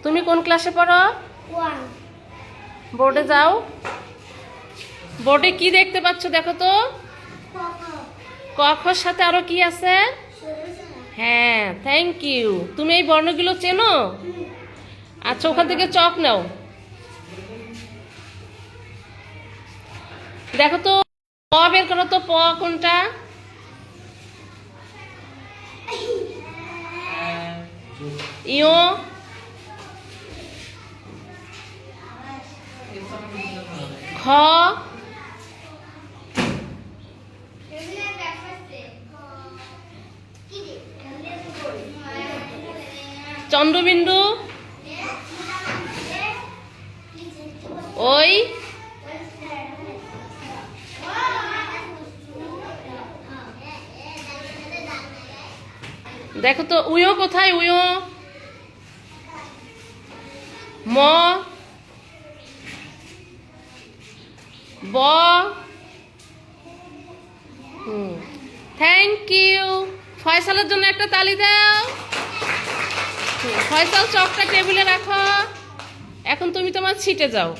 তুমি কোন ক্লাসে পড়ো? বোর্ডে যাও। বোর্ডে কি দেখতে পাচ্ছ দেখো তো। ক খর সাথে আরো কি আছে? হ্যাঁ, থ্যাংক ইউ। তুমি এই বর্ণগুলো চেনো? আচ্ছা, ওখান থেকে চক নাও। দেখো তো, প বের করো তো। প কোনটা? ইও। খ। চন্দ্রবিন্দু। ওই। দেখো তো উয়ো কোথায়? উয়ো। ম। ব। Thank you. ফয়সালের জন্য একটা তালি দাও। ফয়সাল, চকটা টেবিলে রাখো। এখন তুমি তোমার সিটে যাও।